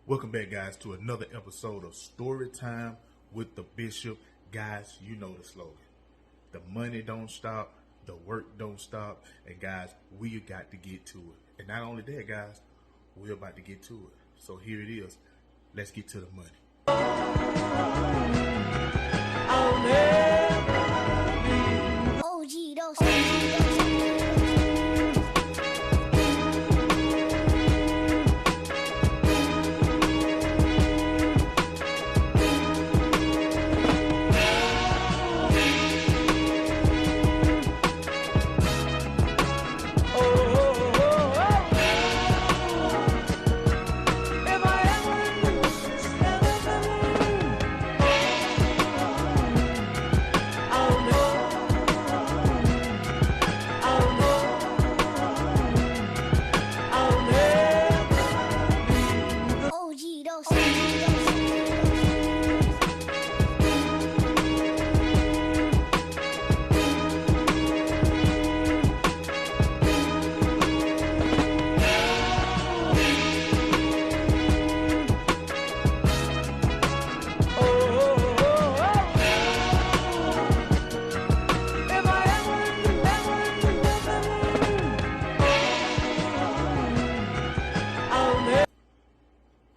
Welcome back, guys, to another episode of Storytime with the Bishop. Guys, you know the slogan. The money don't stop, the work don't stop, and guys, we got to get to it. And not only that, guys, we're about to get to it. So here it is. Let's get to the money.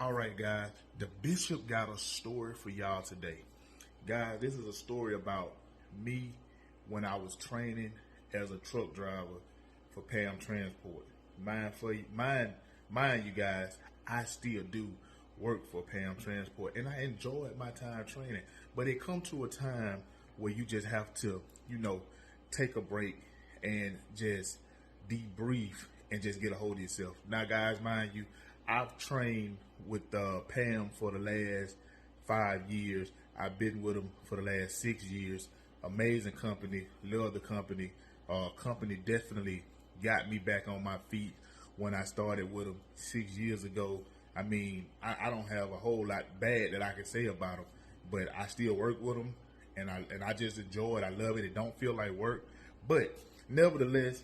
All right, guys, the Bishop got a story for y'all today. Guys, this is a story about me when I was training as a truck driver for PAM Transport. Mind you guys, I still do work for PAM Transport, and I enjoyed my time training. But it come to a time where you just have to, take a break and just debrief and just get a hold of yourself. Now, guys, mind you, I've trained with PAM for the last 5 years. I've been with them for the last 6 years. Amazing company, love the company. Company definitely got me back on my feet when I started with them 6 years ago. I mean, I don't have a whole lot bad that I can say about them, but I still work with them, and I just enjoy it. I love it. It don't feel like work, but nevertheless,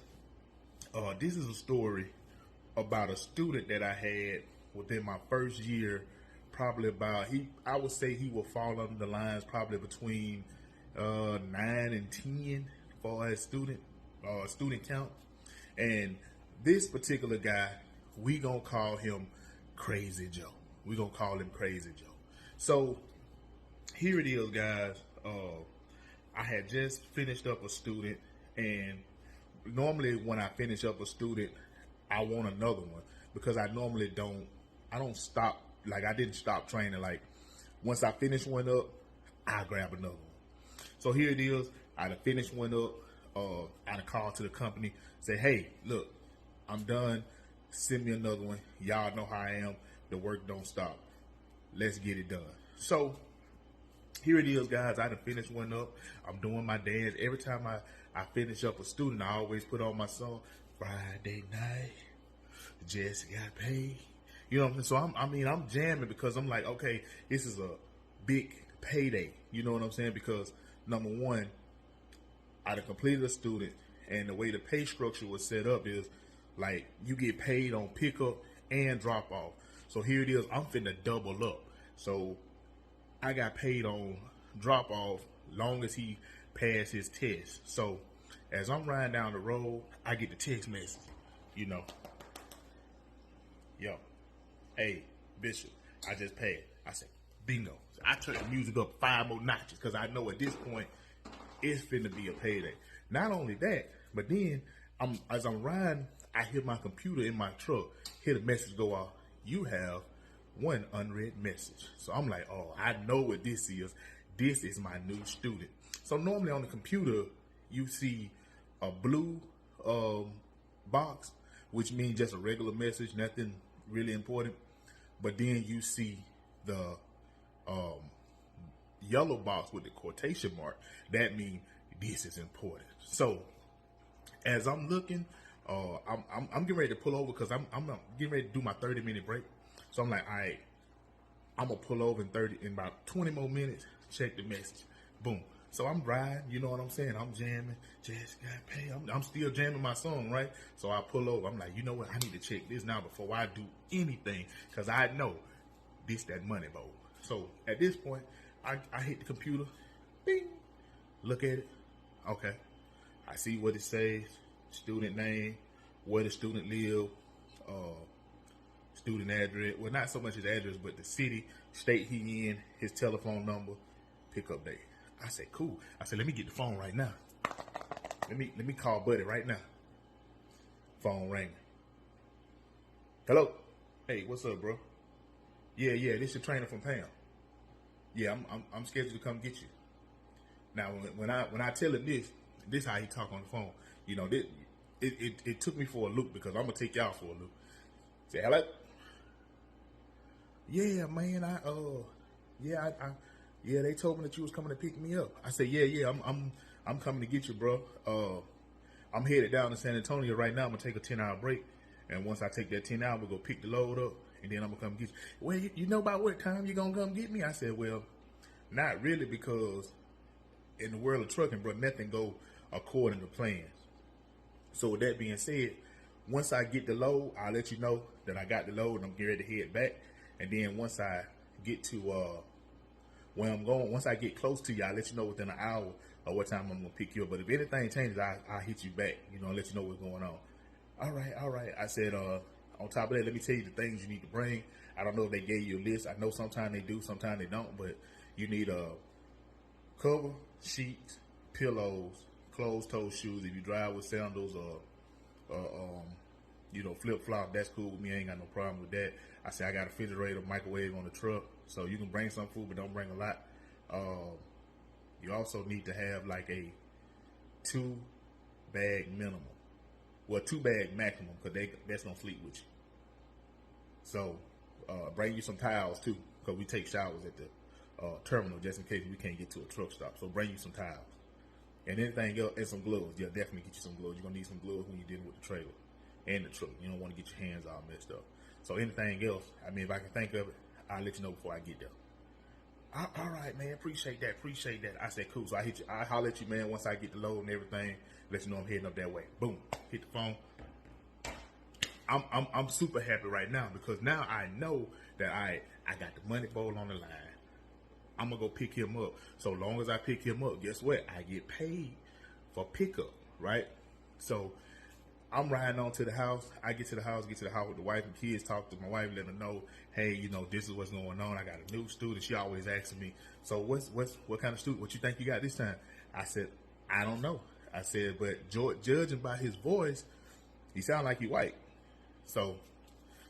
this is a story about a student that I had within my first year. Probably about, I would say he will fall under the lines probably between 9 and 10 for his student count. And this particular guy, we gonna call him Crazy Joe. We gonna call him Crazy Joe. So here it is, guys. I had just finished up a student, and normally when I finish up a student, I want another one, because I normally don't stop. Like, I didn't stop training. Like, once I finish one up, I grab another one. So here it is. I done finished one up. I done called to the company, say, hey, look, I'm done. Send me another one. Y'all know how I am. The work don't stop. Let's get it done. So here it is, guys. I done finished one up. I'm doing my dance. Every time I finish up a student, I always put on my song, Friday night, just got paid. You know what I'm saying? So I'm jamming, because I'm like, okay, this is a big payday. You know what I'm saying? Because number one, I done completed a student, and the way the pay structure was set up is like you get paid on pickup and drop off. So here it is. I'm finna double up. So I got paid on drop off long as he passed his test. So as I'm riding down the road, I get the text message, yo, hey, Bishop, I just paid. I said, bingo. So I turned the music up 5 more notches, because I know at this point it's finna be a payday. Not only that, but then as I'm riding, I hear my computer in my truck, hear the message go off. You have one unread message. So I'm like, oh, I know what this is. This is my new student. So normally on the computer, you see a blue box, which means just a regular message, nothing really important. But then you see the yellow box with the quotation mark. That means this is important. So as I'm looking, I'm getting ready to pull over, because I'm getting ready to do my 30-minute break. So I'm like, all right, I'm gonna pull over in about 20 more minutes, check the message. Boom. So I'm riding, you know what I'm saying? I'm jamming, just got paid. I'm still jamming my song, right? So I pull over. I'm like, you know what? I need to check this now before I do anything, because I know this, that money bowl. So at this point, I hit the computer, bing, look at it. Okay, I see what it says, student name, where the student live, student address. Well, not so much his address, but the city, state he in, his telephone number, pickup date. I said, cool. I said, let me get the phone right now. Let me call Buddy right now. Phone ringing. Hello. Hey, what's up, bro? Yeah, this your trainer from PAM. Yeah, I'm scheduled to come get you. Now, when I tell him this how he talk on the phone. You know, it took me for a loop because I'm gonna take y'all for a loop. Say hello. Yeah, man. Yeah, they told me that you was coming to pick me up. I said, yeah, I'm coming to get you, bro. I'm headed down to San Antonio right now. I'm gonna take a 10-hour break, and once I take that 10 hours, we'll go pick the load up, and then I'm gonna come get you. Well, you know about what time you gonna come get me? I said, well, not really, because in the world of trucking, bro, nothing go according to plans. So with that being said, once I get the load, I'll let you know that I got the load and I'm getting ready to head back. And then once I get to where I'm going, once I get close to you, I'll let you know within an hour or what time I'm gonna pick you up. But if anything changes, I'll hit you back, you know, and let you know what's going on. All right. I said, on top of that, let me tell you the things you need to bring. I don't know if they gave you a list. I know sometimes they do, sometimes they don't, but you need a cover, sheets, pillows, closed-toe shoes. If you drive with sandals or you know, flip-flop, that's cool with me. I ain't got no problem with that. I say I got a refrigerator, microwave on the truck, so you can bring some food, but don't bring a lot. You also need to have like a 2-bag minimum. Well, 2-bag maximum, because that's gonna sleep with you. So bring you some towels too, because we take showers at the terminal just in case we can't get to a truck stop. So bring you some towels. And anything else, and some gloves. Yeah, definitely get you some gloves. You're going to need some gloves when you're dealing with the trailer and the truck. You don't want to get your hands all messed up. So anything else, I mean, if I can think of it, I'll let you know before I get there. All right, man. Appreciate that. I said, cool. So I'll holler at you, man, once I get the load and everything. Let you know I'm heading up that way. Boom. Hit the phone. I'm super happy right now because now I know that I got the money bowl on the line. I'm going to go pick him up. So long as I pick him up, guess what? I get paid for pickup, right? So I'm riding on to the house. I get to the house with the wife and kids, talk to my wife, let her know, hey, you know, this is what's going on. I got a new student. She always asking me, so what kind of student, what you think you got this time? I said, I don't know. I said, but judging by his voice, he sound like he white. So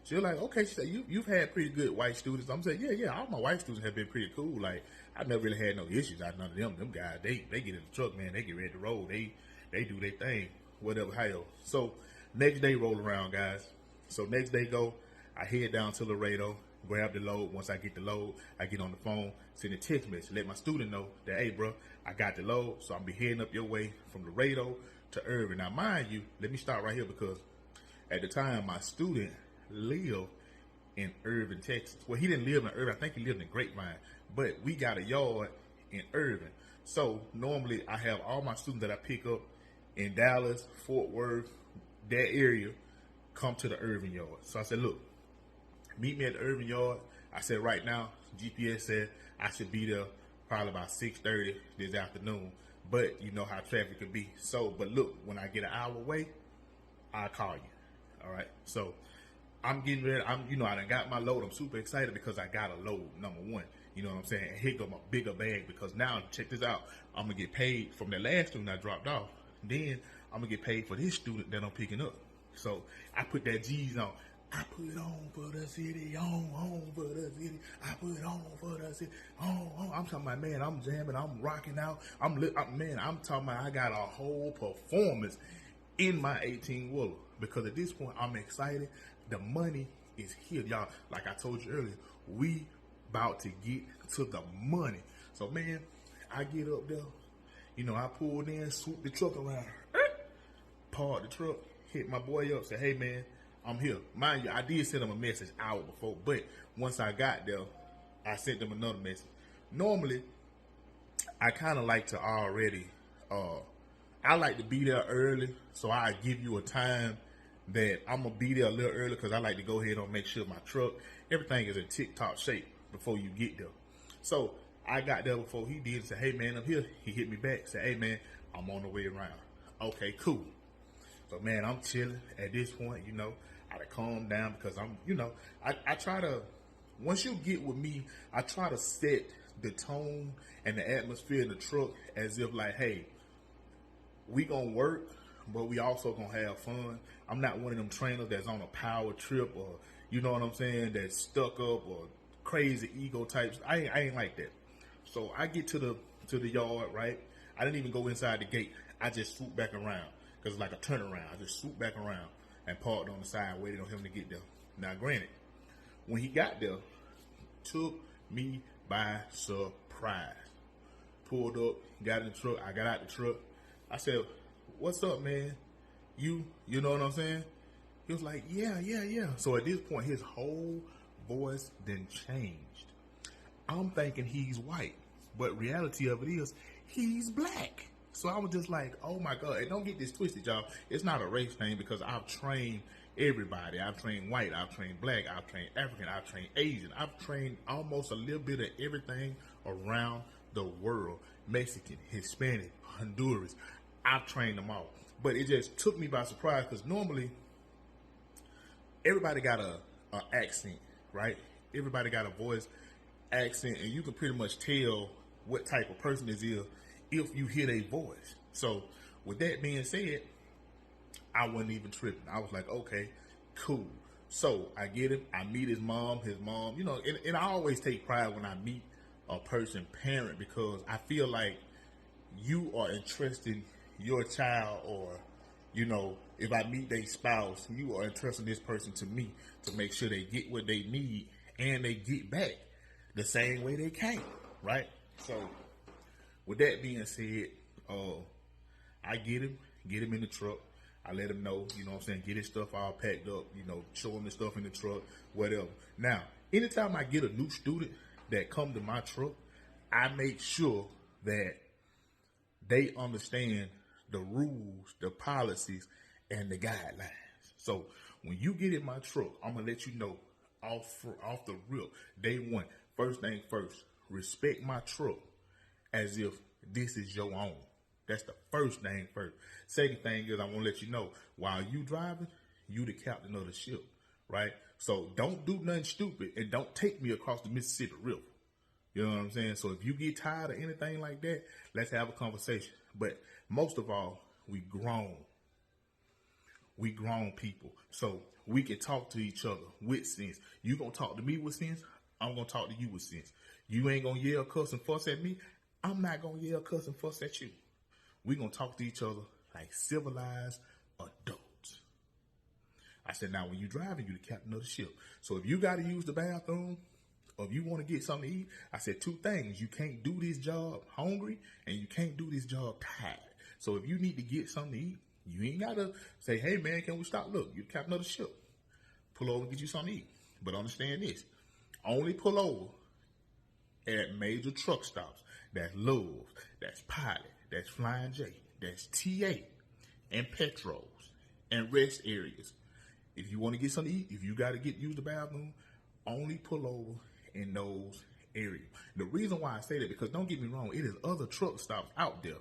she was like, okay. She said, you've had pretty good white students. I'm saying, yeah. All my white students have been pretty cool. Like, I've never really had no issues out of none of them. Them guys, they get in the truck, man. They get ready to roll. They do their thing, whatever, how. So next day roll around, guys. So next day go, I head down to Laredo, grab the load. Once I get the load, I get on the phone, send a text message, let my student know that, hey, bro, I got the load. So I'm be heading up your way from Laredo to Irving. Now, mind you, let me start right here because at the time, my student lived in Irving, Texas. Well, he didn't live in Irving. I think he lived in Grapevine. But we got a yard in Irving. So normally I have all my students that I pick up in Dallas, Fort Worth, that area, come to the Irving yard. So I said, look, meet me at the Irving yard. I said, right now, GPS said I should be there probably about 6:30 this afternoon. But you know how traffic could be. So, but look, when I get an hour away, I'll call you. All right. So I'm getting ready. I done got my load. I'm super excited because I got a load, number one. You know what I'm saying? And here go my bigger bag because now, check this out. I'm going to get paid from the last student I dropped off. Then I'm going to get paid for this student that I'm picking up. So I put that G's on. I put it on for the city, on for the city. I put it on for the city, on. I'm talking about, man, I'm jamming, I'm rocking out. I'm talking about I got a whole performance in my 18-wheeler. Because at this point, I'm excited. The money is here, y'all. Like I told you earlier, we about to get to the money. So, man, I get up there. You know, I pulled in, swooped the truck around, parked the truck, hit my boy up, said, hey, man, I'm here. Mind you, I did send him a message hour before, but once I got there, I sent them another message. Normally, I kind of like to already, I like to be there early, so I give you a time that I'm going to be there a little early because I like to go ahead and make sure my truck, everything is in tip-top shape. before you get there. So I got there before he did. Said, hey man, I'm here. He hit me back. Said, hey man, I'm on the way around. Okay, cool. So man, I'm chilling at this point. I to calm down because I try to. Once you get with me, I try to set the tone and the atmosphere in the truck as if like, hey, we gonna work, but we also gonna have fun. I'm not one of them trainers that's on a power trip or, you know what I'm saying, that's stuck up or crazy ego types. I ain't like that. So I get to the yard, right? I didn't even go inside the gate. I just swooped back around because it's like a turnaround. I just swooped back around and parked on the side, waiting on him to get there. Now, granted, when he got there, took me by surprise. Pulled up, got in the truck. I got out the truck. I said, what's up, man? You know what I'm saying? He was like, yeah. So at this point, his whole voice then changed. I'm thinking he's white, but reality of it is he's black. So I was just like, oh my God. And don't get this twisted, y'all. It's not a race thing because I've trained everybody. I've trained white, I've trained black, I've trained African, I've trained Asian. I've trained almost a little bit of everything around the world. Mexican, Hispanic, Honduras. I've trained them all. But it just took me by surprise because normally everybody got a accent, right? Everybody got a voice, accent, and you can pretty much tell what type of person this is if you hear their voice. So with that being said, I wasn't even tripping. I was like, okay, cool. So I get him. I meet his mom, and I always take pride when I meet a person, parent, because I feel like you are entrusting your child or, if I meet their spouse, you are entrusting this person to me to make sure they get what they need and they get back the same way they came, right? So with that being said, I get him in the truck. I let him know, get his stuff all packed up, show him the stuff in the truck, whatever. Now, anytime I get a new student that come to my truck, I make sure that they understand the rules, the policies, and the guidelines. So when you get in my truck, I'm going to let you know off the rip, day one, first thing first, respect my truck as if this is your own. That's the first thing first. Second thing is I want to let you know, while you driving, you the captain of the ship, right? So don't do nothing stupid and don't take me across the Mississippi River. You know what I'm saying? So if you get tired of anything like that, let's have a conversation. But most of all, we grown. We grown people. So we can talk to each other with sense. You gonna talk to me with sense, I'm gonna talk to you with sense. You ain't gonna yell, cuss, and fuss at me. I'm not gonna yell, cuss, and fuss at you. We gonna talk to each other like civilized adults. I said, now when you driving, you the captain of the ship. So if you gotta use the bathroom, or if you want to get something to eat, I said two things. You can't do this job hungry, and you can't do this job tired. So if you need to get something to eat, you ain't gotta say, hey man, can we stop? Look, you're the captain of the ship. Pull over and get you something to eat. But understand this, only pull over at major truck stops. That's Love's, that's Pilot, that's Flying J, that's TA, and Petros, and rest areas. If you want to get something to eat, if you got to use the bathroom, only pull over in those areas. The reason why I say that, because don't get me wrong, it is other truck stops out there.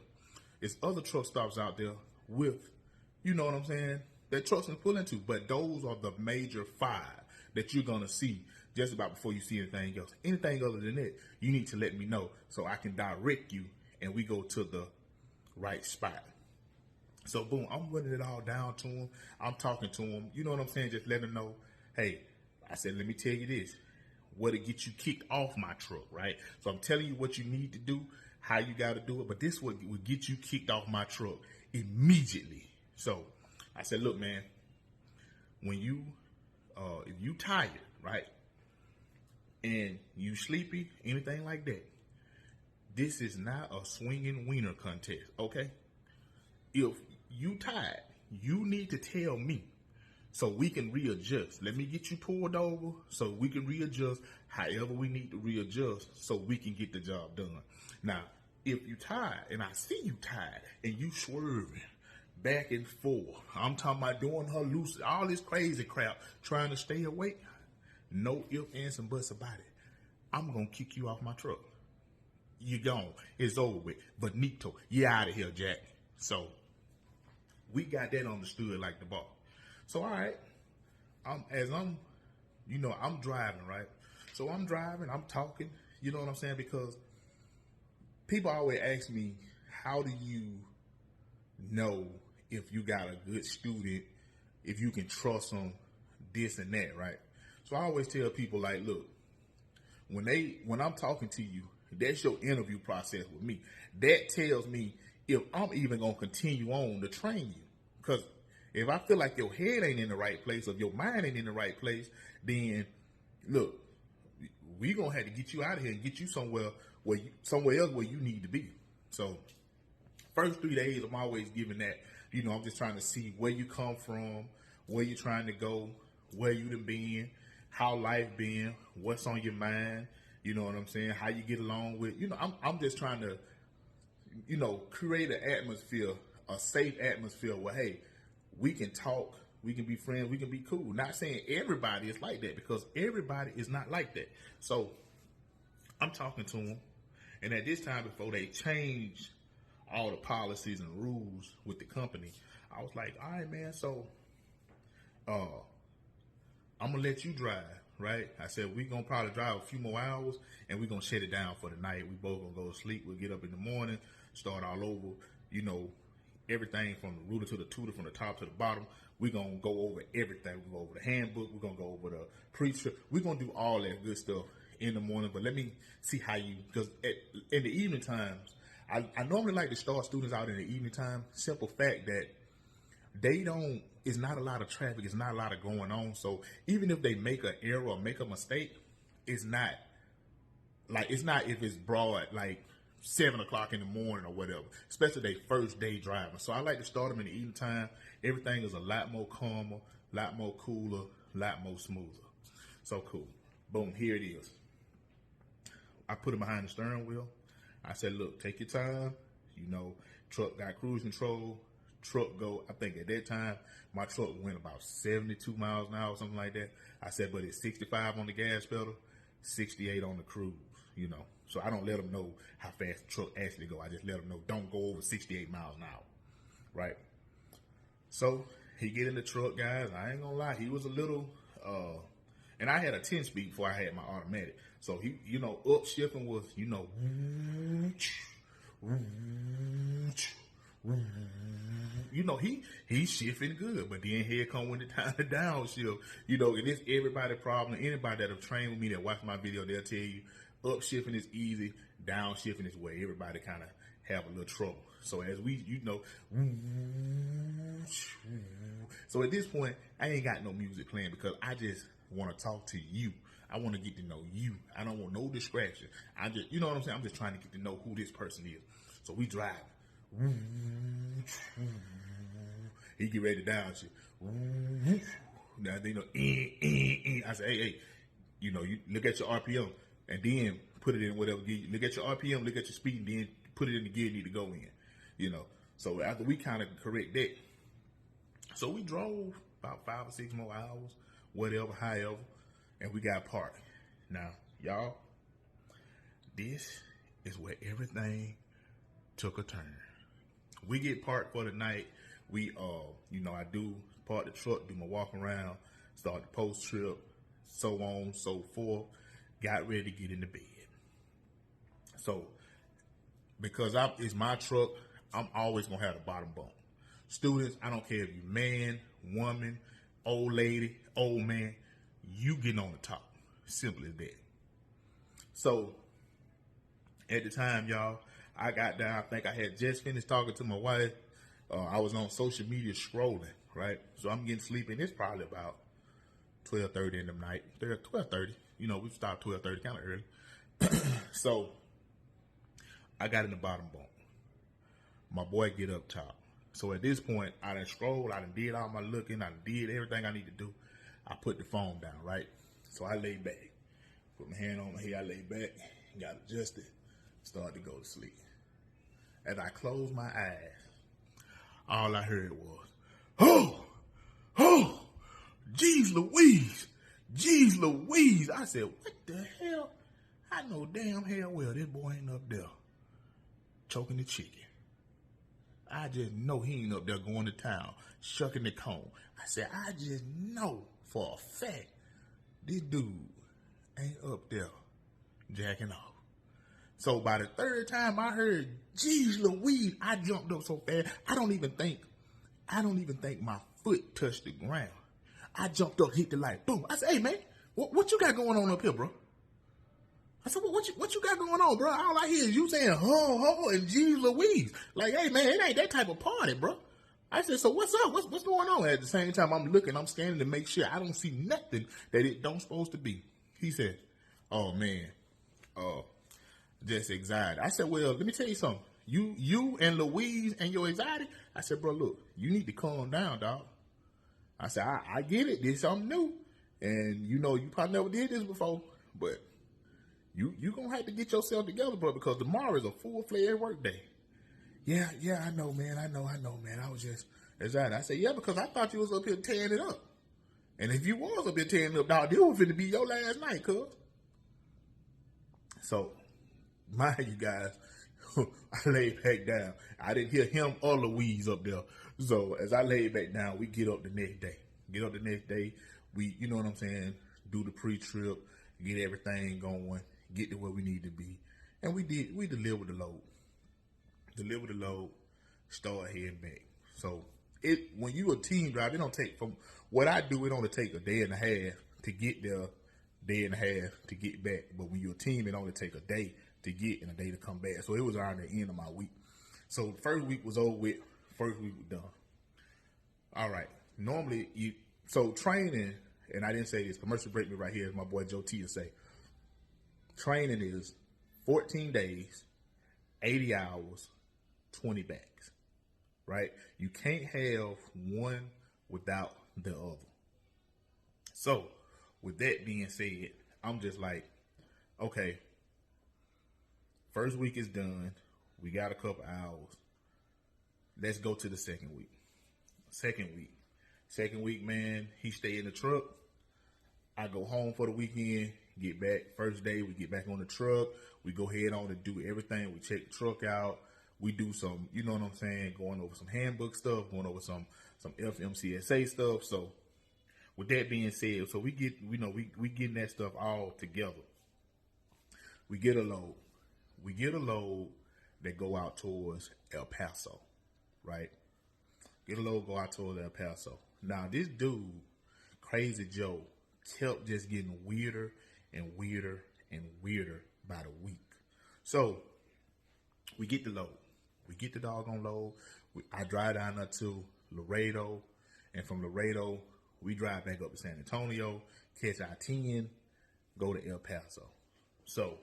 It's other truck stops out there with, you know what I'm saying, that trucks can pull into. But those are the major 5 that you're going to see just about before you see anything else. Anything other than that, you need to let me know so I can direct you and we go to the right spot. So boom, I'm running it all down to him. I'm talking to him. You know what I'm saying? Just let him know, hey, I said, let me tell you this. What'll get you kicked off my truck, right? So I'm telling you what you need to do, how you got to do it. But this will get you kicked off my truck immediately. So I said, look, man, when if you tired, right, and you sleepy, anything like that, this is not a swinging wiener contest, okay? If you tired, you need to tell me so we can readjust. Let me get you pulled over so we can readjust however we need to readjust so we can get the job done. Now, if you tired and I see you tired and you swerving back and forth, I'm talking about doing her loose, all this crazy crap, trying to stay awake, no ifs, ands, and buts about it. I'm going to kick you off my truck. You gone. It's over with. Benito, you out of here, Jack. So we got that understood like the ball. So, all right. I'm driving, right? So I'm driving, I'm talking, you know what I'm saying? Because people always ask me, how do you know if you got a good student, if you can trust them, this and that, right? So I always tell people, like, look, when I'm talking to you, that's your interview process with me. That tells me if I'm even gonna continue on to train you. Because if I feel like your head ain't in the right place, or if your mind ain't in the right place, then look, we gonna have to get you out of here and get you somewhere else where you need to be. So first 3 days, I'm always giving that. I'm just trying to see where you come from, where you're trying to go, where you done been, how life been, what's on your mind. You know what I'm saying? How you get along with. I'm just trying to, create an atmosphere, a safe atmosphere where, hey, we can talk, we can be friends, we can be cool. Not saying everybody is like that, because everybody is not like that. So I'm talking to them, and at this time, before they change all the policies and rules with the company, I was like, all right, man, so I'm gonna let you drive, right? I said, we're gonna probably drive a few more hours, and we're gonna shut it down for the night. We both gonna go to sleep. We'll get up in the morning, start all over, everything from the rooter to the tutor, from the top to the bottom. We're going to go over everything. We're going to go over the handbook. We're going to go over the preacher. We're going to do all that good stuff in the morning. But let me see how because in the evening times, I normally like to start students out in the evening time. Simple fact that it's not a lot of traffic. It's not a lot of going on. So even if they make an error or make a mistake, it's not if it's broad, like 7 o'clock in the morning or whatever, especially their first day driving. So I like to start them in the evening time. Everything is a lot more calmer, a lot more cooler, a lot more smoother. So cool. Boom, here it is. I put him behind the steering wheel. I said, look, take your time. Truck got cruise control. Truck go, I think at that time, my truck went about 72 miles an hour, something like that. I said, but it's 65 on the gas pedal, 68 on the cruise, So I don't let them know how fast the truck actually go. I just let them know, don't go over 68 miles an hour, right? So he get in the truck, guys. I ain't gonna lie, he was a little, and I had a 10-speed before I had my automatic. So he, upshifting was, he's shifting good, but then here come when the time to downshift. And it's everybody's problem. Anybody that have trained with me that watch my video, they'll tell you, upshifting is easy, downshifting is where everybody kind of have a little trouble. So as so at this point, I ain't got no music playing because I just want to talk to you. I want to get to know you. I don't want no distraction. I just, you know what I'm saying? I'm just trying to get to know who this person is. So we drive. He get ready to downshift. Now they know. I say, hey, you look at your RPM and then put it in whatever gear. Look at your RPM, look at your speed, and then put it in the gear you need to go in. So after we kind of correct that, so we drove about 5 or 6 more hours, whatever, however, and we got parked. Now, y'all, this is where everything took a turn. We get parked for the night. We, I do park the truck, do my walk around, start the post trip, so on, so forth. Got ready to get into bed. So, because it's my truck, I'm always gonna have the bottom bunk. Students, I don't care if you're man, woman, old lady, old man, you getting on the top. Simple as that. So, at the time, y'all, I got down. I think I had just finished talking to my wife. I was on social media scrolling, right? So I'm getting sleepy, and it's probably about 12:30 in the night. 12:30. We stopped 12:30, kind of early. So I got in the bottom bunk. My boy get up top. So at this point, I done scrolled. I done did all my looking. I done did everything I need to do. I put the phone down, right? So I lay back. Put my hand on my head. I lay back. Got adjusted. Started to go to sleep. As I closed my eyes, all I heard was, oh, geez Louise. I said, what the hell? I know damn hell well this boy ain't up there choking the chicken. I just know he ain't up there going to town, shucking the cone. I said, I just know for a fact this dude ain't up there jacking off. So by the third time I heard, geez Louise, I jumped up so fast, I don't even think my foot touched the ground. I jumped up, hit the light, boom. I said, hey man, what you got going on up here, bro? I said, what you got going on, bro? All I hear is you saying, ho, ho, and geez Louise. Like, hey man, it ain't that type of party, bro. I said, so what's up? What's going on? At the same time, I'm scanning to make sure I don't see nothing that it don't supposed to be. He said, oh man, just anxiety. I said, well, let me tell you something. You and Louise and your anxiety. I said, bro, look, you need to calm down, dog. I said, I get it. This is something new. And you know, you probably never did this before, but you gonna have to get yourself together, bro, because tomorrow is a full-fledged work day. Yeah, I know, man. I know, man. I was just anxiety. I said, yeah, because I thought you was up here tearing it up. And if you was up here tearing it up, dog, this was finna be your last night, cuz. So, mind you guys, I laid back down. I didn't hear him or Louise up there. So as I laid back down, we get up the next day. We, you know what I'm saying, do the pre-trip, get everything going, get to where we need to be. And we delivered the load, start heading back. So when you a team driver, it don't take, from what I do, it only take a day and a half to get there, day and a half to get back. But when you're a team, it only take a day to get and a day to come back. So it was around the end of my week. So the first week was over with. First week was done. All right. Normally, training, and I didn't say this, commercial break me right here, as my boy Joe T will say. Training is 14 days, 80 hours, 20 bags, right? You can't have one without the other. So with that being said, I'm just like, okay, first week is done. We got a couple hours. Let's go to the second week. Second week, man, he stay in the truck. I go home for the weekend, get back. First day, we get back on the truck. We go head on to do everything. We check the truck out. We do some, you know what I'm saying, going over some handbook stuff, going over some FMCSA stuff. So with that being said, so we get, we getting that stuff all together. We get a load. That go out towards El Paso, right? Get a load, go out towards El Paso. Now, this dude, Crazy Joe, kept just getting weirder and weirder and weirder by the week. So, we get the load. We get the doggone load. I drive down there to Laredo, and from Laredo, we drive back up to San Antonio, catch I-10, go to El Paso. So,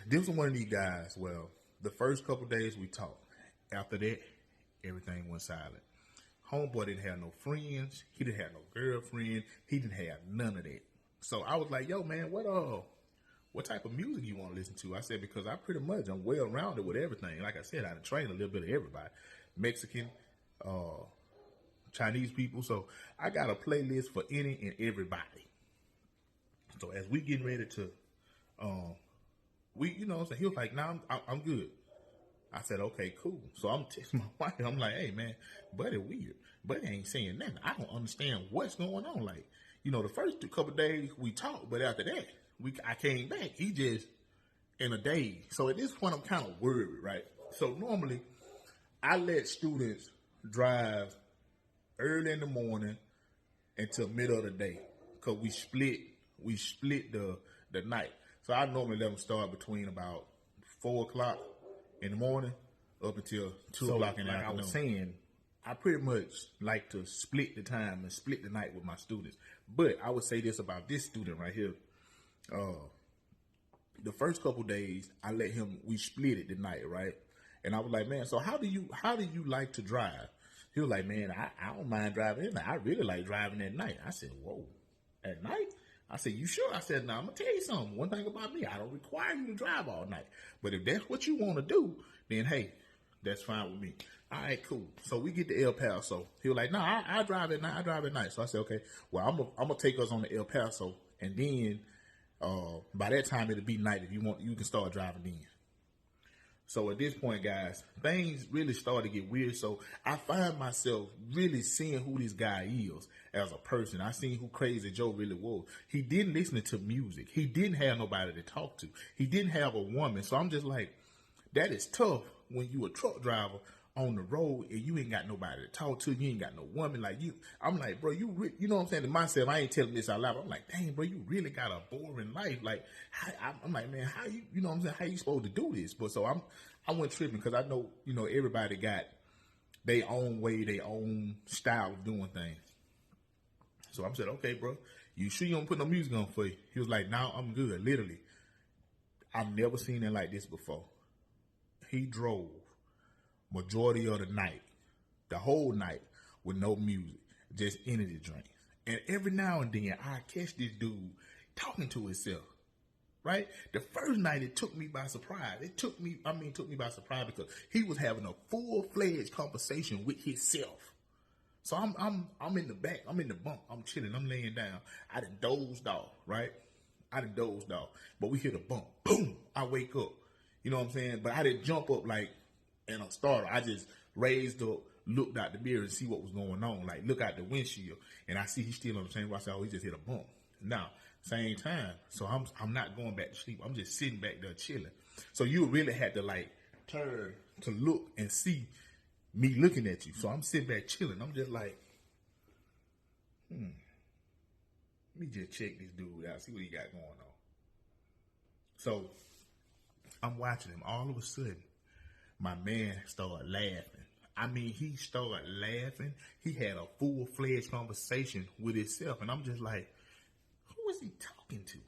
this was one of these guys, well, the first couple days we talked. After that, everything went silent. Homeboy didn't have no friends. He didn't have no girlfriend. He didn't have none of that. So I was like, yo, man, what type of music you want to listen to? I said, because I'm well-rounded with everything. Like I said, I done trained a little bit of everybody. Mexican, Chinese people. So I got a playlist for any and everybody. So as we getting ready to, so he was like, nah, I'm good. I said, okay, cool. So I'm texting my wife. I'm like, hey, man, Buddy weird. Buddy ain't saying nothing. I don't understand what's going on. Like, the first couple of days we talked, but after that, I came back. He just in a daze. So at this point, I'm kind of worried, right? So normally, I let students drive early in the morning until middle of the day because we split the night. So I normally let them start between about 4 o'clock in the morning up until 2 o'clock in the afternoon. I was saying, I pretty much like to split the time and split the night with my students. But I would say this about this student right here. The first couple days, I let him, we split it the night, right? And I was like, man, so how do you like to drive? He was like, man, I don't mind driving at night. I really like driving at night. I said, whoa, at night? I said, you sure? I said, now I'm going to tell you something. One thing about me, I don't require you to drive all night. But if that's what you want to do, then hey, that's fine with me. All right, cool. So we get to El Paso. He was like, no, I drive at night. So I said, okay, well, I'm going to take us on to El Paso. And then By that time, it'll be night. If you want, you can start driving in. So at this point, guys, things really start to get weird. So I find myself really seeing who this guy is as a person. I seen who Crazy Joe really was. He didn't listen to music. He didn't have nobody to talk to. He didn't have a woman. So I'm just like, that is tough when you a truck driver on the road and you ain't got nobody to talk to. You ain't got no woman like you. I'm like, bro, you know what I'm saying to myself. I ain't telling this out loud. But I'm like, dang, bro, you really got a boring life. Like, I'm like, man, how you know what I'm saying? How you supposed to do this? But so I went tripping because I know, everybody got their own way, their own style of doing things. So I said, okay, bro, you sure you don't put no music on for you? He was like, no, I'm good. Literally, I've never seen it like this before. He drove majority of the night, the whole night, with no music, just energy drinks. And every now and then, I catch this dude talking to himself, right? The first night, it took me by surprise. It took me by surprise because he was having a full-fledged conversation with himself. So I'm in the back, I'm in the bunk, I'm chilling, I'm laying down. I done dozed off, right? But we hit a bump, boom, I wake up. You know what I'm saying? But I didn't jump up like in a starter. I just raised up, looked out the mirror and see what was going on. Like, look out the windshield, and I see he's still on the same road. I said, oh, he just hit a bump. Now, same time, so I'm not going back to sleep. I'm just sitting back there chilling. So you really had to like turn to look and see me looking at you. So I'm sitting back chilling. I'm just like, let me just check this dude out, see what he got going on. So I'm watching him. All of a sudden, my man started laughing. I mean, he started laughing. He had a full-fledged conversation with himself. And I'm just like, who is he talking to?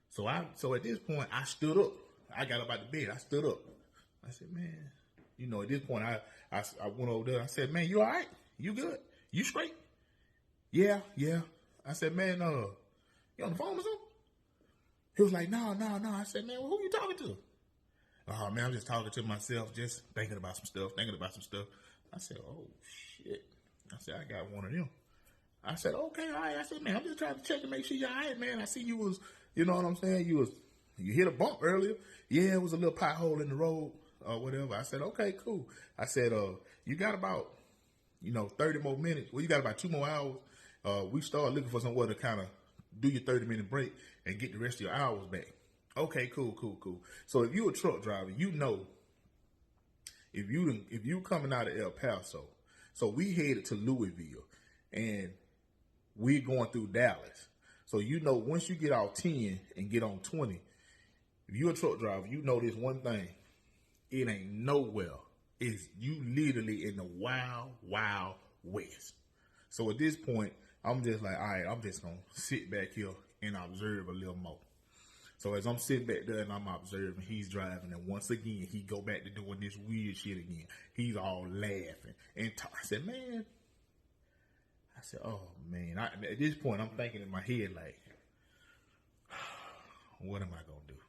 So at this point, I stood up. I got up out the bed. I stood up. I said, man, at this point, I went over there. I said, man, you all right? You good? You straight? Yeah. I said, man, you on the phone or something? He was like, no. I said, man, well, who you talking to? Oh, man, I'm just talking to myself, just thinking about some stuff. I said, oh, shit. I said, I got one of them. I said, okay, all right. I said, man, I'm just trying to check and make sure you're all right, man. I see you was, you know what I'm saying? You hit a bump earlier. Yeah, it was a little pothole in the road or whatever. I said, okay, cool. I said, you got about, 30 more minutes. Well, you got about 2 more hours. We started looking for somewhere to kind of do your 30-minute break and get the rest of your hours back. Okay, cool. So if you're a truck driver, if you coming out of El Paso, so we headed to Louisville and we're going through Dallas. So once you get off 10 and get on 20, if you're a truck driver, you know this one thing. It ain't nowhere. It's you literally in the wild, wild west. So at this point, I'm just like, all right, I'm just going to sit back here and observe a little more. So as I'm sitting back there and I'm observing, he's driving, and once again, he go back to doing this weird shit again. He's all laughing. And I said, oh, man. At this point, I'm thinking in my head, like, what am I going to do?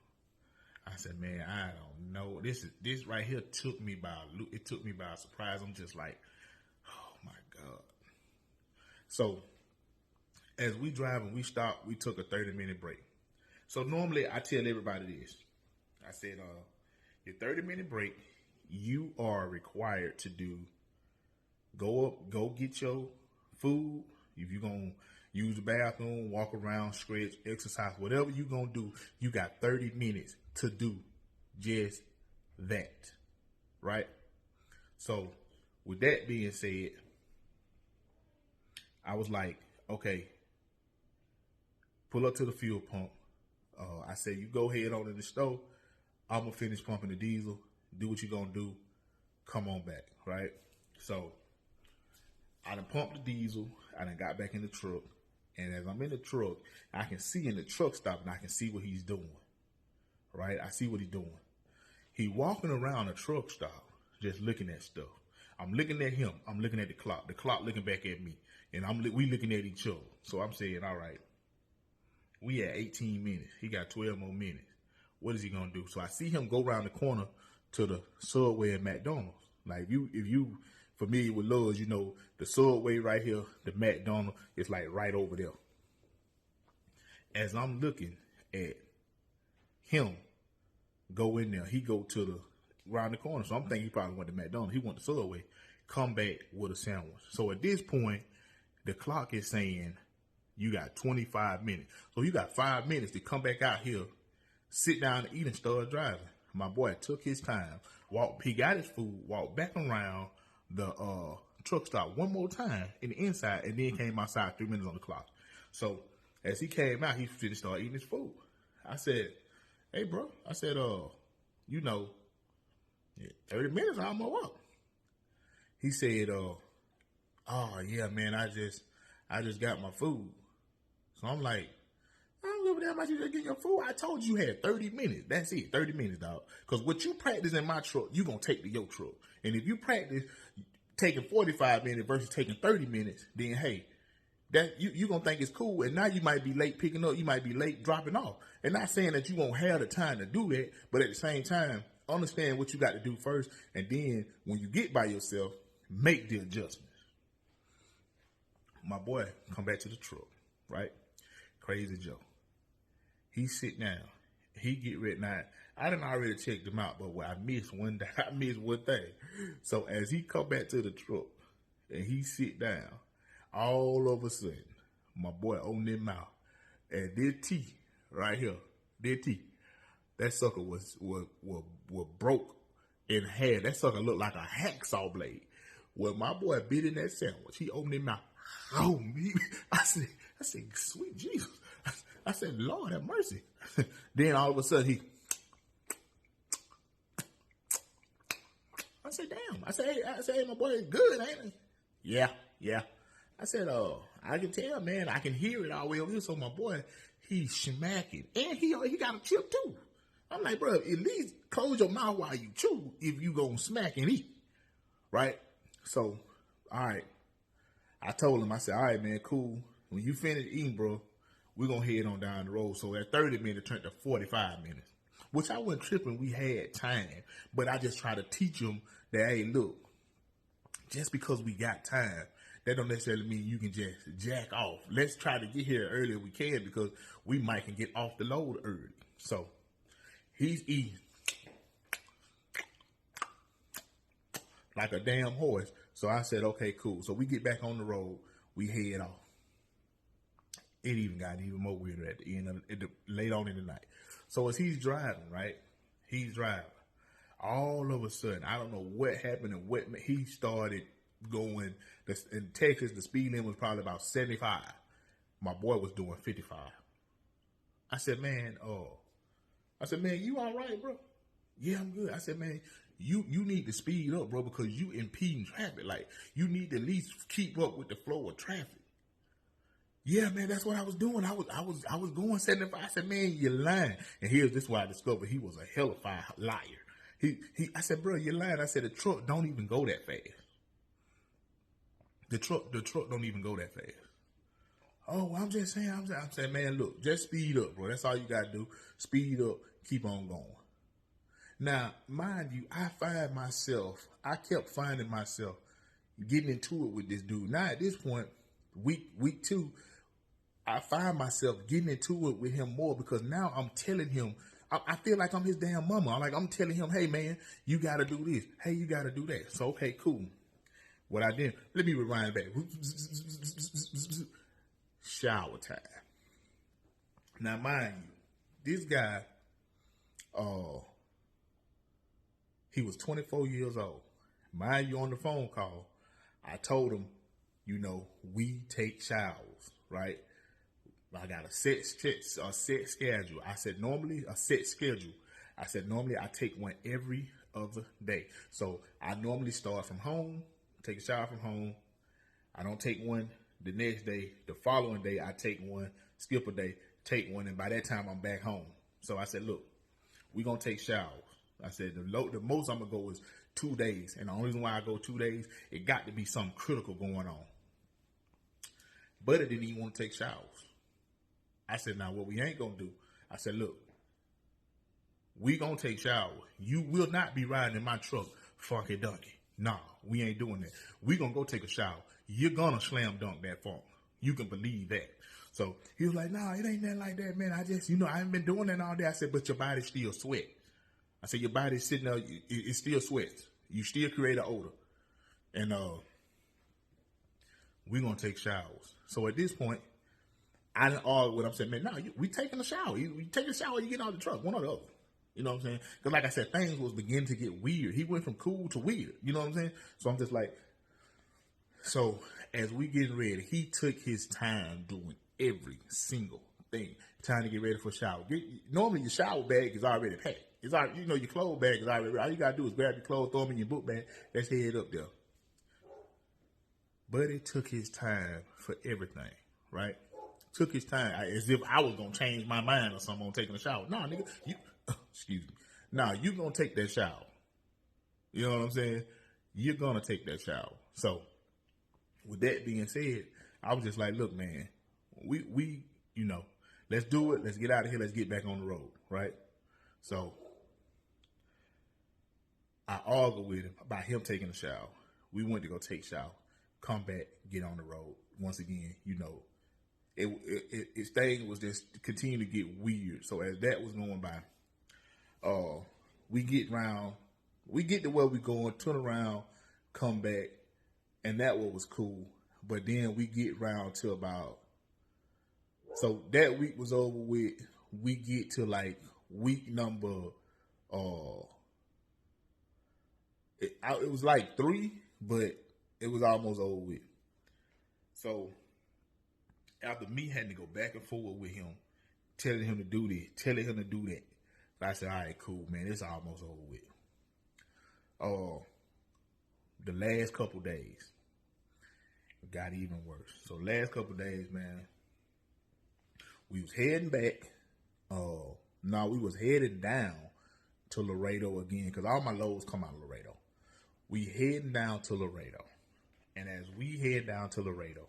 I said, man, I don't know. This right here took me by surprise. I'm just like, oh, my God. So as we drive and we stopped, we took a 30-minute break. So normally I tell everybody this. I said, your 30-minute break, you are required to do, go get your food. If you're going to use the bathroom, walk around, stretch, exercise, whatever you're going to do, you got 30 minutes to do just that, right? So with that being said, I was like, okay, pull up to the fuel pump. I said, you go ahead on in the stove. I'm going to finish pumping the diesel. Do what you're going to do. Come on back, right? So I done pumped the diesel. I done got back in the truck. And as I'm in the truck, I can see in the truck stop and I can see what he's doing, right? I see what he's doing. He walking around the truck stop just looking at stuff. I'm looking at him. I'm looking at the clock looking back at me. And we looking at each other. So I'm saying, all right, we at 18 minutes. He got 12 more minutes. What is he going to do? So I see him go around the corner to the Subway and McDonald's. Like if you familiar with Lowe's, the Subway right here, the McDonald's is like right over there. as I'm looking at him go in there, he go to the around the corner. So I'm thinking he probably went to McDonald's. He went to Subway, come back with a sandwich. So at this point, the clock is saying you got 25 minutes. So you got 5 minutes to come back out here, sit down and eat and start driving. My boy took his time, he got his food, walked back around the truck stop one more time in the inside, and then came outside 3 minutes on the clock. So as he came out, he finished start eating his food. I said, hey bro, I said, 30 minutes almost up. He said, oh yeah, man, I just got my food. So I'm like, I don't give a damn about you just getting your food. I told you had 30 minutes. That's it, 30 minutes, dog. Because what you practice in my truck, you going to take to your truck. And if you practice taking 45 minutes versus taking 30 minutes, then hey, that you going to think it's cool. And now you might be late picking up. You might be late dropping off. And not saying that you won't have the time to do that, but at the same time, understand what you got to do first. And then when you get by yourself, make the adjustments. My boy come back to the truck, right? Crazy Joe. He sit down. He get ready. Now, I done already checked him out, but I missed one thing. So as he come back to the truck and he sit down, all of a sudden, my boy opened his mouth. And this teeth right here, that sucker was broke in half. That sucker looked like a hacksaw blade. Well, my boy bit in that sandwich. He opened his mouth. Oh, me. I said, sweet Jesus. I said, Lord have mercy. Then all of a sudden I said, damn. I said, hey, my boy is good, ain't he? Yeah. I said, I can tell, man. I can hear it all the way over here. So my boy, he's smacking. And he got a chip too. I'm like, bro, at least close your mouth while you chew if you gonna smack and eat. Right? So, all right. I told him, I said, all right, man, cool. When you finish eating, bro, we're going to head on down the road. So that 30 minutes turned to 45 minutes, which I wasn't tripping. We had time, but I just try to teach them that, hey, look, just because we got time, that don't necessarily mean you can just jack off. Let's try to get here early as we can because we might can get off the load early. So he's eating like a damn horse. So I said, okay, cool. So we get back on the road. We head off. It even got even more weirder at the end of it, late on in the night. So as he's driving, right? He's driving. All of a sudden, I don't know what happened and what he started going. In Texas, the speed limit was probably about 75. My boy was doing 55. I said, man, you all right, bro? Yeah, I'm good. I said, man, you need to speed up, bro, because you impeding traffic. Like, you need to at least keep up with the flow of traffic. Yeah, man, that's what I was doing. I was going 75. I said, man, you're lying. And this is why I discovered he was a hellified liar. I said, bro, you're lying. I said, the truck don't even go that fast. The truck don't even go that fast. Oh, I'm just saying, I'm saying, man, look, just speed up, bro. That's all you got to do. Speed up, keep on going. Now, mind you, I kept finding myself getting into it with this dude. Now, at this point, week 2, I find myself getting into it with him more because now I'm telling him, I feel like I'm his damn mama. I'm telling him, hey, man, you got to do this. Hey, you got to do that. So, okay, cool. What I did, let me rewind back. Shower time. Now, mind you, this guy, he was 24 years old. Mind you, on the phone call, I told him, we take showers, right? I got a set schedule. I said, normally a set schedule. I said, normally I take one every other day. So I normally start from home, take a shower from home. I don't take one the next day. The following day, I take one, skip a day, take one. And by that time, I'm back home. So I said, look, we're going to take showers. I said, the most I'm going to go is 2 days. And the only reason why I go 2 days, it got to be something critical going on. But it didn't even want to take showers. I said, now what we ain't going to do, I said, look, we going to take showers. You will not be riding in my truck funky dunky. Nah, we ain't doing that. We going to go take a shower. You're going to slam dunk that funk. You can believe that. So he was like, "Nah, it ain't nothing like that, man. I just, I ain't been doing that all day." I said, "But your body still sweat." I said, "Your body's sitting there, it still sweats. You still create an odor." And we're gonna take showers. So at this point, I didn't argue with him. Said, "Man, no, we taking a shower. You take a shower, you get out of the truck, one or the other." You know what I'm saying? Because like I said, things was beginning to get weird. He went from cool to weird. You know what I'm saying? So I'm just like, so as we getting ready, he took his time doing every single thing, trying to get ready for a shower. Normally your shower bag is already packed. It's already, your clothes bag is already ready. All you gotta do is grab your clothes, throw them in your book bag. Let's head up there. But it took his time for everything, right? Took his time as if I was gonna change my mind or something on taking a shower. Nah, nigga, excuse me. Nah, you gonna take that shower. You know what I'm saying? You're gonna take that shower. So, with that being said, I was just like, look, man, we let's do it. Let's get out of here. Let's get back on the road, right? So, I argued with him about him taking a shower. We went to go take a shower, come back, get on the road. Once again, his thing was just continue to get weird. So as that was going by, we get to where we going, turn around, come back, and that what was cool. But then we get round to about, so that week was over with. We get to like week number, it was like 3, but it was almost over with. So after me having to go back and forth with him, telling him to do this, telling him to do that, I said, all right, cool, man, it's almost over with. The last couple days, it got even worse. So last couple days, man, we was heading back. We was headed down to Laredo again, because all my loads come out of Laredo. We heading down to Laredo. And as we head down to Laredo,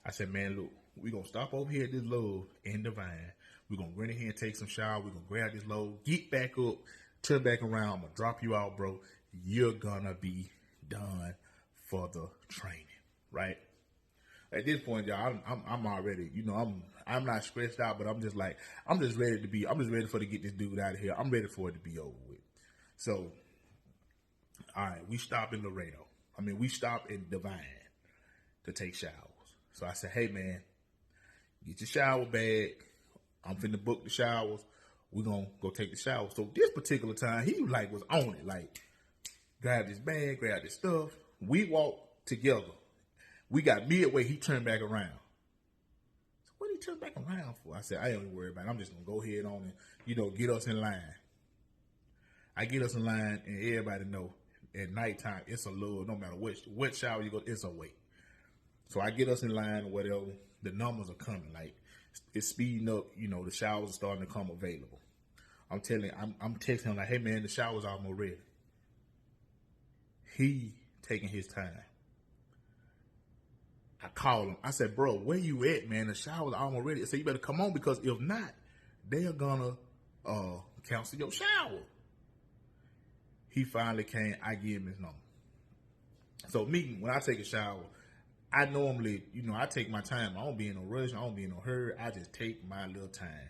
I said, man, look, we're going to stop over here at this load in Divine. We're going to run in here and take some shower. We're going to grab this load, get back up, turn back around. I'm going to drop you out, bro. You're going to be done for the training, right? At this point, y'all, I'm already, I'm not stressed out, but I'm just ready for to get this dude out of here. I'm ready for it to be over with. So, all right, we stop in Laredo. We stop in Divine to take showers. So I said, hey, man, get your shower bag. I'm finna book the showers. We're going to go take the shower. So this particular time, he was on it. Like, grab this bag, grab this stuff. We walked together. We got midway. He turned back around. So what did he turn back around for? I said, I ain't worried about it. I'm just going to go ahead on and, get us in line. I get us in line, and everybody know at nighttime, it's a little, no matter what shower you go, it's a wait. So I get us in line or whatever. The numbers are coming. Like, it's speeding up. The showers are starting to come available. I'm texting him like, hey, man, the shower's almost ready. He taking his time. I call him. I said, bro, where you at, man? The shower's almost ready. I said, you better come on, because if not, they're gonna cancel your shower. He finally came. I give him his number. So when I take a shower, I normally, I take my time. I don't be in no rush. I don't be in no hurry. I just take my little time.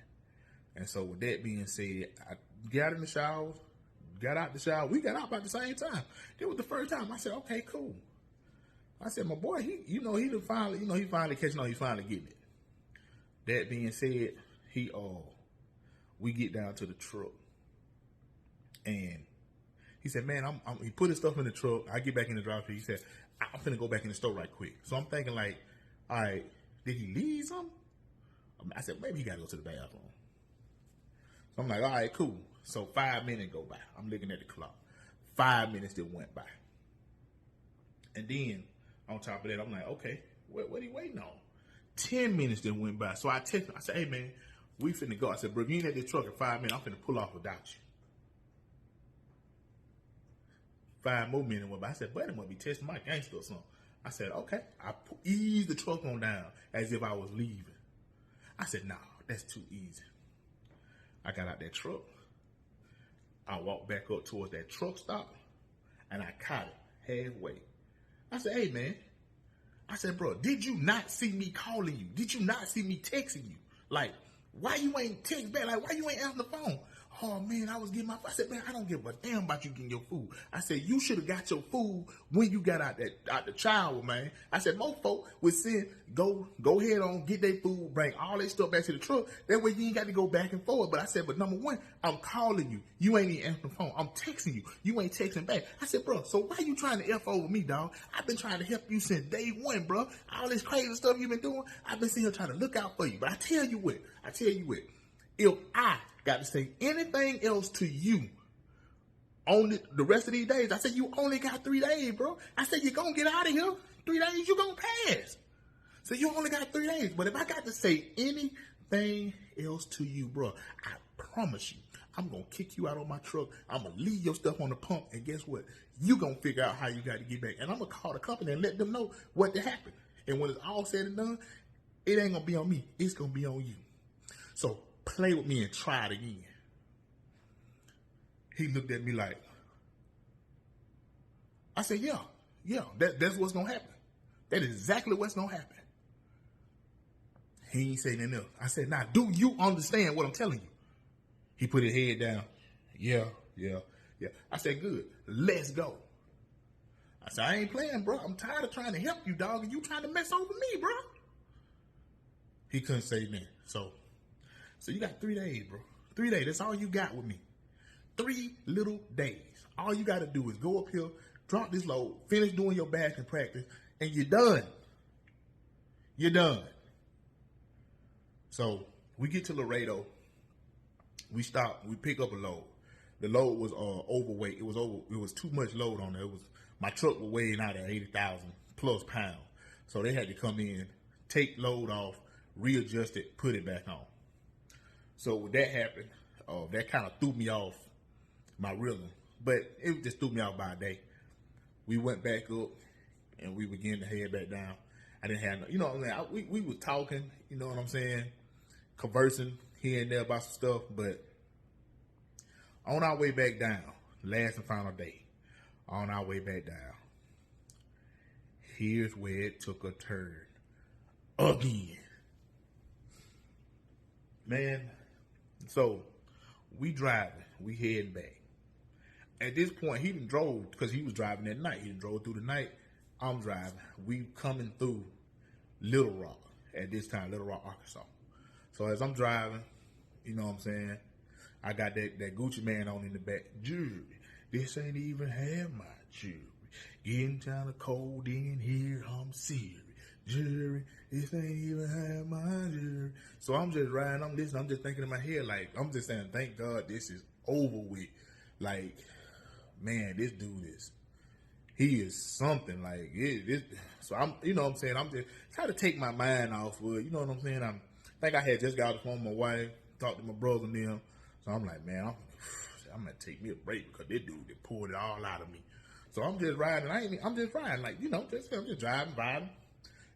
And so with that being said, I got in the shower, got out the shower. We got out about the same time. It was the first time. I said, okay, cool. I said, my boy, he finally catching on. He finally getting it. That being said, we get down to the truck, and he said, man, he put his stuff in the truck. I get back in the drive-thru. He said, I'm finna go back in the store right quick. So I'm thinking like, all right, did he leave something? I said, maybe he got to go to the bathroom. So I'm like, all right, cool. So 5 minutes go by. I'm looking at the clock. 5 minutes that went by. And then on top of that, I'm like, okay, what he waiting on? 10 minutes that went by. So I text him. I said, hey, man, we finna go. I said, bro, if you ain't at this truck in 5 minutes, I'm finna pull off without you. 5 more minutes went by. I said, buddy must be testing my gangster or something. I said, okay. I eased the truck on down as if I was leaving. I said, nah, that's too easy. I got out that truck. I walked back up towards that truck stop, and I caught it halfway. I said, hey, man, I said, bro, did you not see me calling you? Did you not see me texting you? Like, why you ain't text back? Like, why you ain't answering the phone? Oh, man, I was getting I said, man, I don't give a damn about you getting your food. I said, you should have got your food when you got out the shower, man. I said, most folk would send, go ahead on, get their food, bring all their stuff back to the truck. That way you ain't got to go back and forth. But I said, but number one, I'm calling you. You ain't even answering the phone. I'm texting you. You ain't texting back. I said, bro, so why you trying to F over me, dog? I've been trying to help you since day one, bro. All this crazy stuff you've been doing, I've been sitting here trying to look out for you. But I tell you what, if I got to say anything else to you on the rest of these days, I said, you only got 3 days, bro. I said, you're going to get out of here. 3 days, you're going to pass. So you only got 3 days. But if I got to say anything else to you, bro, I promise you, I'm going to kick you out of my truck. I'm going to leave your stuff on the pump. And guess what? You going to figure out how you got to get back. And I'm going to call the company and let them know what happened. And when it's all said and done, it ain't going to be on me. It's going to be on you. So play with me and try it again. He looked at me like, I said, yeah, that's what's going to happen. That is exactly what's going to happen. He ain't say nothing else. I said, now, do you understand what I'm telling you? He put his head down. Yeah. I said, good. Let's go. I said, I ain't playing, bro. I'm tired of trying to help you, dog, and you trying to mess over me, bro. He couldn't say nothing. So you got 3 days, bro. 3 days. That's all you got with me. 3 little days. All you got to do is go up here, drop this load, finish doing your batting practice, and you're done. You're done. So we get to Laredo. We stop. We pick up a load. The load was overweight. It was too much load on there. My truck was weighing out at 80,000 plus pounds. So they had to come in, take load off, readjust it, put it back on. So when that happened, that kind of threw me off my rhythm. But it just threw me off by a day. We went back up and we began to head back down. I didn't have no, you know what I'm saying? We was talking, you know what I'm saying? Conversing here and there about some stuff. But on our way back down, last and final day, on our way back down, here's where it took a turn again. Man, so we driving, we heading back. At this point, he done drove, because he was driving at night. He done drove through the night. I'm driving. We coming through Little Rock at this time, Little Rock, Arkansas. So as I'm driving, you know what I'm saying, I got that Gucci man on in the back. Jewelry, this ain't even half my jewelry. Getting kind of cold in here, I'm serious. Jewelry, this ain't even half my jewelry. So I'm just riding, I'm listening, I'm just thinking in my head, like, I'm just saying, thank God this is over with. Like, man, this dude he is something, like, so I'm, you know what I'm saying, I'm just trying to take my mind off of it, you know what I'm saying, I think I had just got off the phone with my wife, talked to my brother and them, so I'm like, man, I'm going to take me a break, because this dude, they pulled it all out of me. So I'm just riding, I'm just riding, like, you know, I'm just driving.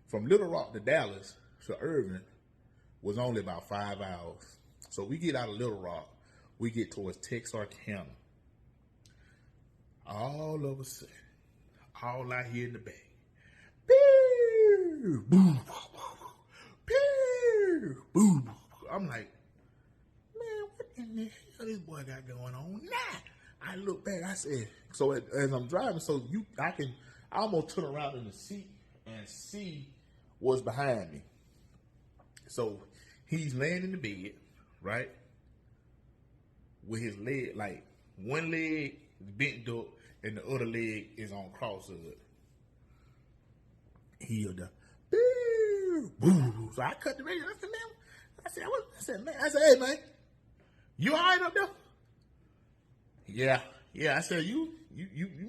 From Little Rock to Dallas to Irving was only about 5 hours. So we get out of Little Rock, we get towards Texarkana. All of a sudden, all I hear in the back, pew, boom, pew, boom. I'm like, man, what in the hell this boy got going on now? I look back, I said, so as I'm driving, so I almost turn around in the seat and see what's behind me. So he's laying in the bed, right? With his leg, like one leg bent up and the other leg is on crosshood. He'll the boo. So I cut the radio. I said, man, I said, hey man, you all right up there? Yeah. I said, you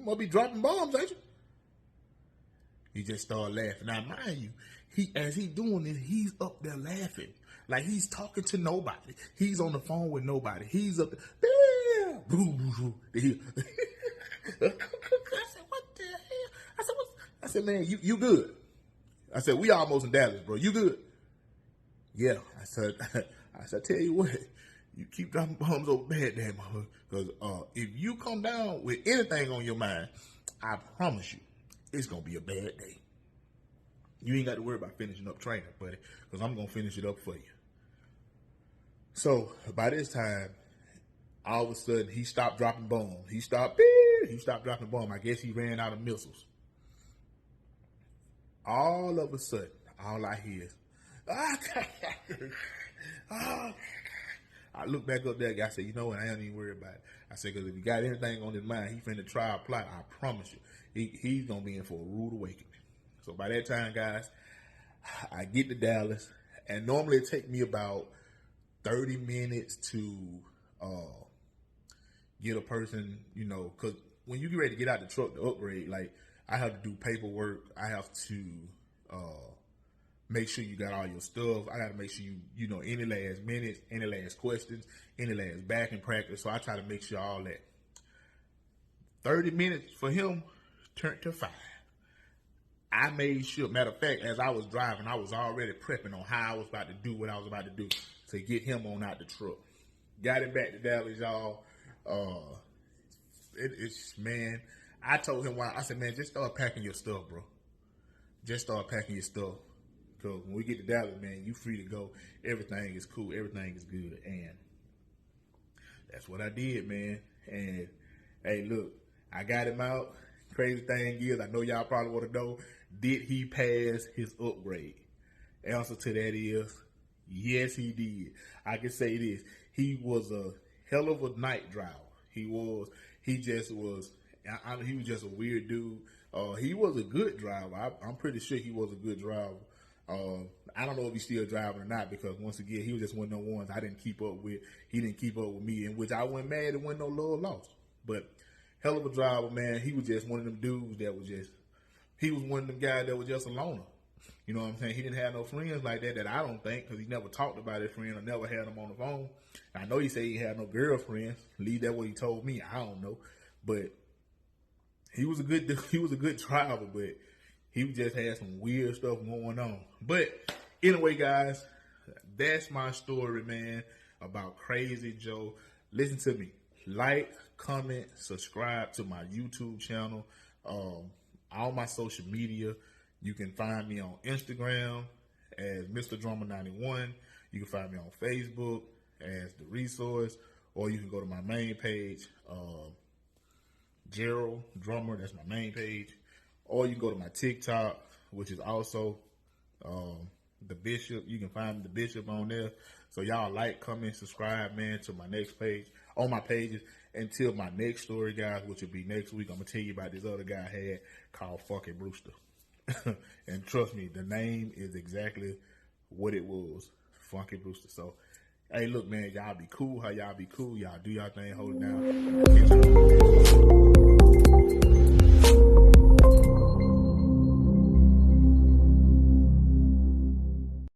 must be dropping bombs, ain't you? He just started laughing. Now, mind you, as he doing this, he's up there laughing. Like he's talking to nobody. He's on the phone with nobody. He's up there. Boo. I said, what the hell? I said, man, you good? I said, we almost in Dallas, bro. You good? Yeah. I said, tell you what, you keep dropping bombs over bad, damn, because if you come down with anything on your mind, I promise you, it's gonna be a bad day. You ain't got to worry about finishing up training, buddy, because I'm going to finish it up for you. So by this time, all of a sudden, he stopped dropping bombs. He stopped dropping bombs. I guess he ran out of missiles. All of a sudden, all I hear is, I look back up there, guy. I said, you know what? I ain't even worried about it. I said, because if he got anything on his mind, he finna try a plot. I promise you, he's gonna be in for a rude awakening. So by that time, guys, I get to Dallas, and normally it take me about 30 minutes to get a person, you know, because when you get ready to get out the truck to upgrade, like, I have to do paperwork. I have to make sure you got all your stuff. I got to make sure you know, any last minutes, any last questions, any last back in practice. So I try to make sure all that. 30 minutes for him turned to 5. I made sure, matter of fact, as I was driving, I was already prepping on how I was about to do what I was about to do to get him on out the truck. Got him back to Dallas, y'all. Man, I told him why. I said, man, just start packing your stuff, bro. Just start packing your stuff. Because when we get to Dallas, man, you free to go. Everything is cool. Everything is good. And that's what I did, man. And, hey, look, I got him out. Crazy thing is, I know y'all probably want to know, did he pass his upgrade? Answer to that is, yes, he did. I can say this. He was a hell of a night driver. He was just a weird dude. He was a good driver. I'm pretty sure he was a good driver. I don't know if he's still driving or not, because once again, he was just one of them ones I didn't keep up with. He didn't keep up with me, in which I wasn't mad. It wasn't no love lost. But hell of a driver, man. He was just one of them dudes that was just, he was one of them guys that was just a loner. You know what I'm saying? He didn't have no friends like that I don't think, because he never talked about his friend or never had them on the phone. I know he said he had no girlfriends. At least that's what he told me. I don't know. But he was a good driver, but he just had some weird stuff going on. But anyway, guys, that's my story, man, about Crazy Joe. Listen to me. Like, comment, subscribe to my YouTube channel. All my social media. You can find me on Instagram as Mr. Drummer 91. You can find me on Facebook as The Resource, or you can go to my main page, Gerald Drummer. That's my main page. Or you can go to my TikTok, which is also The Bishop. You can find The Bishop on there. So y'all like, comment, subscribe, man, to my next page, on my pages, until my next story, guys, which will be next week. I'm going to tell you about this other guy I had called Funky Brewster. And trust me, the name is exactly what it was, Funky Brewster. So, hey, look, man, y'all be cool. How y'all be cool? Y'all do y'all thing, hold it down.